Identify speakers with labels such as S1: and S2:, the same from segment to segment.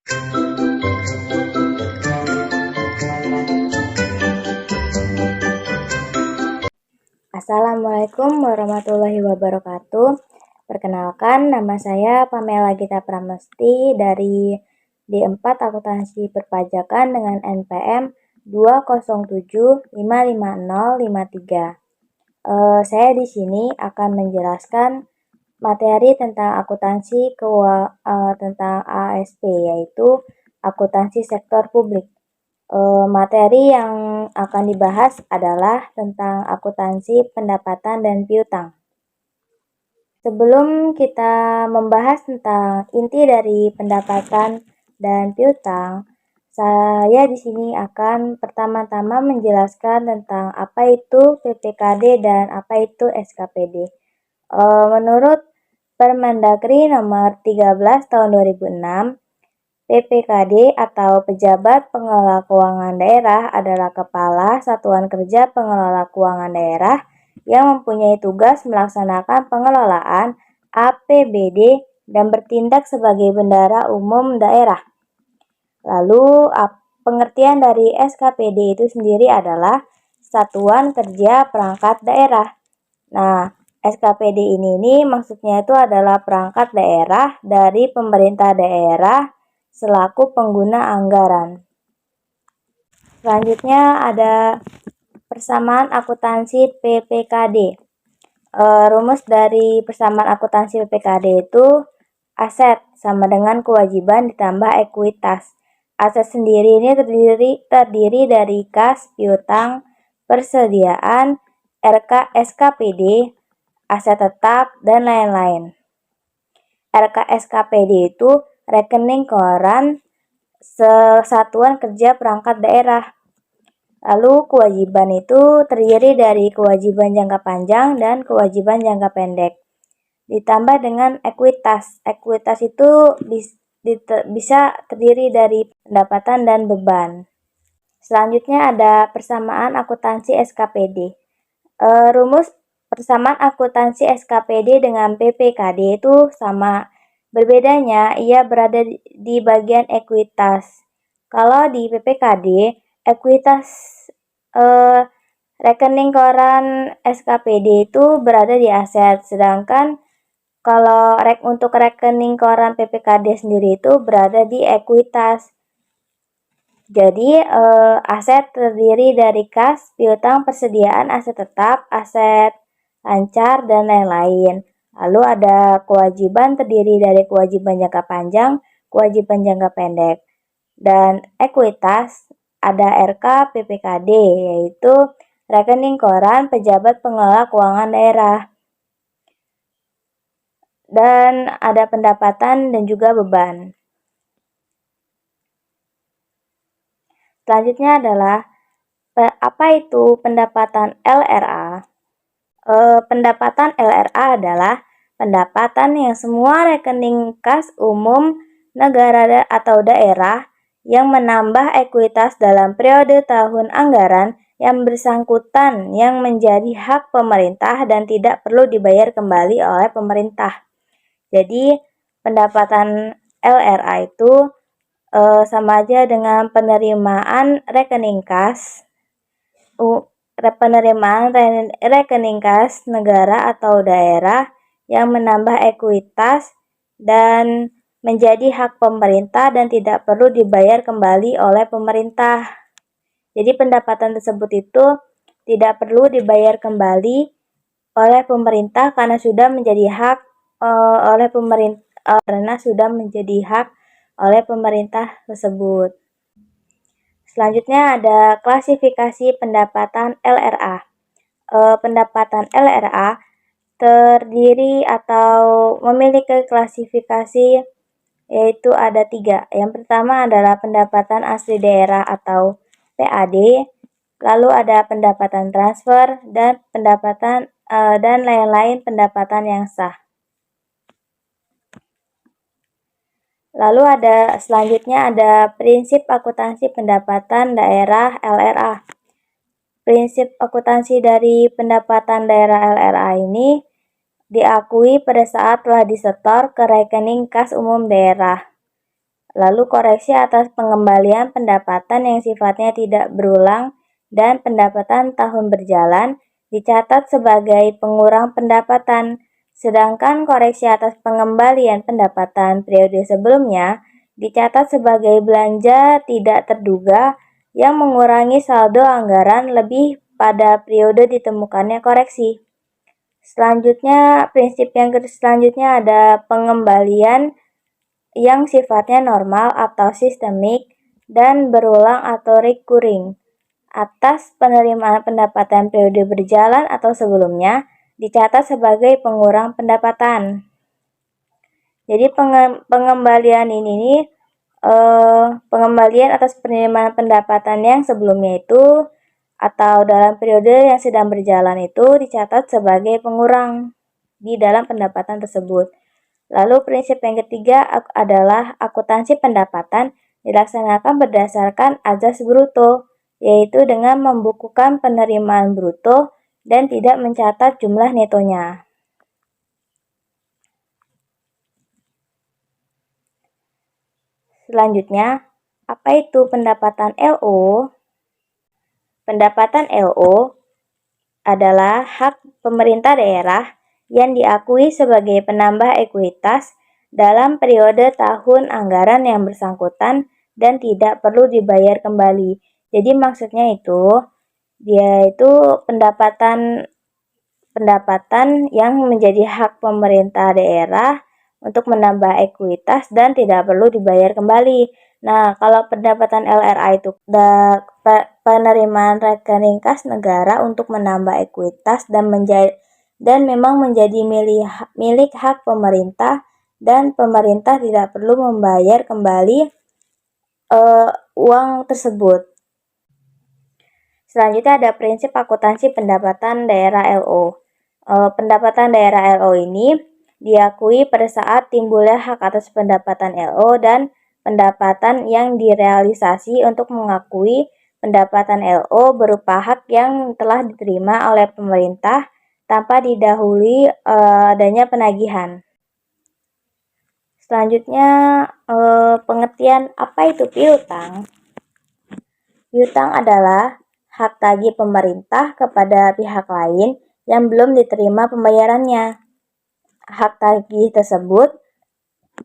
S1: Assalamualaikum warahmatullahi wabarakatuh. Perkenalkan, nama saya Pamela Gita Pramesti dari D4 Akuntansi Perpajakan dengan NPM 207555053. Saya di sini akan menjelaskan materi tentang akuntansi tentang ASP, yaitu akuntansi sektor publik. Materi yang akan dibahas adalah tentang akuntansi pendapatan dan piutang. Sebelum kita membahas tentang inti dari pendapatan dan piutang, saya di sini akan pertama-tama menjelaskan tentang apa itu PPKD dan apa itu SKPD. Menurut Permendagri nomor 13 tahun 2006, PPKD atau Pejabat Pengelola Keuangan Daerah adalah Kepala Satuan Kerja Pengelola Keuangan Daerah yang mempunyai tugas melaksanakan pengelolaan APBD dan bertindak sebagai bendahara umum daerah. Lalu, pengertian dari SKPD itu sendiri adalah Satuan Kerja Perangkat Daerah. Nah, SKPD ini maksudnya itu adalah perangkat daerah dari pemerintah daerah selaku pengguna anggaran. Selanjutnya ada persamaan akuntansi PPKD. Rumus dari persamaan akuntansi PPKD itu aset sama dengan kewajiban ditambah ekuitas. Aset sendiri ini terdiri dari kas, piutang, persediaan, SKPD, aset tetap, dan lain-lain. SKPD itu rekening koran Satuan Kerja Perangkat Daerah. Lalu kewajiban itu terdiri dari kewajiban jangka panjang dan kewajiban jangka pendek. Ditambah dengan ekuitas. Ekuitas itu bisa terdiri dari pendapatan dan beban. Selanjutnya ada persamaan akuntansi SKPD. Rumus persamaan akuntansi SKPD dengan PPKD itu sama. Berbedanya, ia berada di bagian ekuitas. Kalau di PPKD, ekuitas rekening koran SKPD itu berada di aset, sedangkan kalau untuk rekening koran PPKD sendiri itu berada di ekuitas. Jadi, aset terdiri dari kas, piutang, persediaan, aset tetap, aset lancar, dan lain-lain. Lalu ada kewajiban terdiri dari kewajiban jangka panjang, kewajiban jangka pendek. Dan ekuitas ada RK PPKD, yaitu rekening koran Pejabat Pengelola Keuangan Daerah. Dan ada pendapatan dan juga beban. Selanjutnya adalah apa itu pendapatan LRA? Pendapatan LRA adalah pendapatan yang semua rekening kas umum negara atau daerah yang menambah ekuitas dalam periode tahun anggaran yang bersangkutan yang menjadi hak pemerintah dan tidak perlu dibayar kembali oleh pemerintah. Jadi, pendapatan LRA itu sama aja dengan penerimaan rekening kas negara atau daerah yang menambah ekuitas dan menjadi hak pemerintah dan tidak perlu dibayar kembali oleh pemerintah. Jadi pendapatan tersebut itu tidak perlu dibayar kembali oleh pemerintah karena sudah menjadi hak oleh pemerintah tersebut. Selanjutnya ada klasifikasi pendapatan LRA. Pendapatan LRA terdiri atau memiliki klasifikasi yaitu ada 3. Yang pertama adalah pendapatan asli daerah atau PAD, lalu ada pendapatan transfer dan pendapatan dan lain-lain pendapatan yang sah. Lalu selanjutnya ada prinsip akuntansi pendapatan daerah LRA. Prinsip akuntansi dari pendapatan daerah LRA ini diakui pada saat telah disetor ke rekening kas umum daerah. Lalu koreksi atas pengembalian pendapatan yang sifatnya tidak berulang dan pendapatan tahun berjalan dicatat sebagai pengurang pendapatan, sedangkan koreksi atas pengembalian pendapatan periode sebelumnya dicatat sebagai belanja tidak terduga yang mengurangi saldo anggaran lebih pada periode ditemukannya koreksi. Selanjutnya, prinsip yang selanjutnya ada pengembalian yang sifatnya normal atau sistemik dan berulang atau recurring. Atas penerimaan pendapatan periode berjalan atau sebelumnya dicatat sebagai pengurang pendapatan. Jadi pengembalian ini pengembalian atas penerimaan pendapatan yang sebelumnya itu atau dalam periode yang sedang berjalan itu dicatat sebagai pengurang di dalam pendapatan tersebut. Lalu prinsip yang ketiga adalah akuntansi pendapatan dilaksanakan berdasarkan azas bruto, yaitu dengan membukukan penerimaan bruto dan tidak mencatat jumlah netonya. Selanjutnya, apa itu pendapatan LO? Pendapatan LO adalah hak pemerintah daerah yang diakui sebagai penambah ekuitas dalam periode tahun anggaran yang bersangkutan dan tidak perlu dibayar kembali. Jadi maksudnya itu, dia itu pendapatan yang menjadi hak pemerintah daerah untuk menambah ekuitas dan tidak perlu dibayar kembali. Nah, kalau pendapatan LRA itu penerimaan rekening kas negara untuk menambah ekuitas dan memang menjadi milik hak pemerintah dan pemerintah tidak perlu membayar kembali uang tersebut. Selanjutnya ada prinsip akuntansi pendapatan daerah LO. Pendapatan daerah LO ini diakui pada saat timbulnya hak atas pendapatan LO dan pendapatan yang direalisasi untuk mengakui pendapatan LO berupa hak yang telah diterima oleh pemerintah tanpa didahului adanya penagihan. Selanjutnya pengertian apa itu piutang. Piutang adalah hak tagih pemerintah kepada pihak lain yang belum diterima pembayarannya. Hak tagih tersebut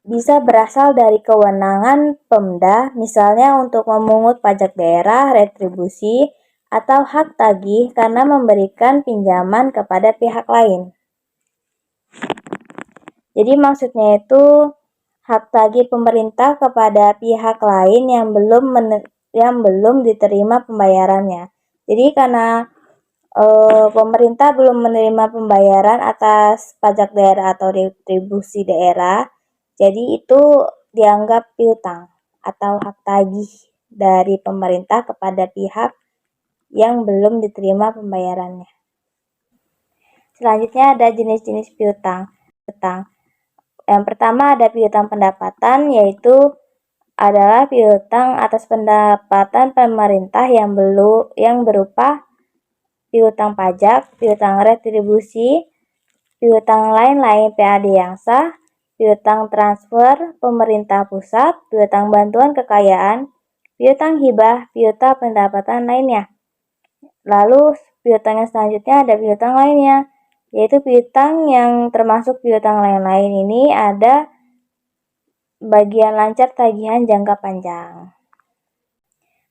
S1: bisa berasal dari kewenangan Pemda, misalnya untuk memungut pajak daerah, retribusi, atau hak tagih karena memberikan pinjaman kepada pihak lain. Jadi maksudnya itu hak tagih pemerintah kepada pihak lain yang belum diterima pembayarannya. Jadi karena pemerintah belum menerima pembayaran atas pajak daerah atau retribusi daerah, jadi itu dianggap piutang atau hak tagih dari pemerintah kepada pihak yang belum diterima pembayarannya. Selanjutnya ada jenis-jenis piutang. Yang pertama ada piutang pendapatan, yaitu adalah piutang atas pendapatan pemerintah yang berupa piutang pajak, piutang retribusi, piutang lain-lain PAD yang sah, piutang transfer pemerintah pusat, piutang bantuan kekayaan, piutang hibah, piutang pendapatan lainnya. Lalu piutang yang selanjutnya ada piutang lainnya, yaitu piutang yang termasuk piutang lain-lain ini ada bagian lancar tagihan jangka panjang.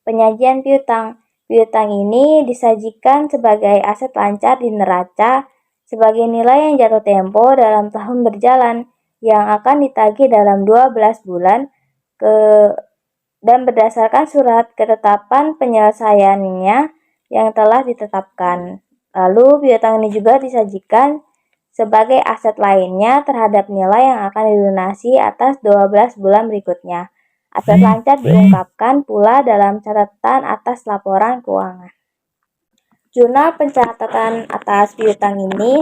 S1: Penyajian piutang. Piutang ini disajikan sebagai aset lancar di neraca sebagai nilai yang jatuh tempo dalam tahun berjalan yang akan ditagih dalam 12 bulan dan berdasarkan surat ketetapan penyelesaiannya yang telah ditetapkan. Lalu piutang ini juga disajikan sebagai aset lainnya terhadap nilai yang akan dilunasi atas 12 bulan berikutnya. Aset lancar diungkapkan pula dalam catatan atas laporan keuangan. Jurnal pencatatan atas piutang ini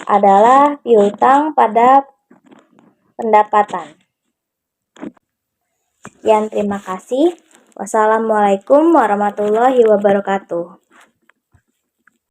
S1: adalah piutang pada pendapatan. Sekian, terima kasih. Wassalamualaikum warahmatullahi wabarakatuh.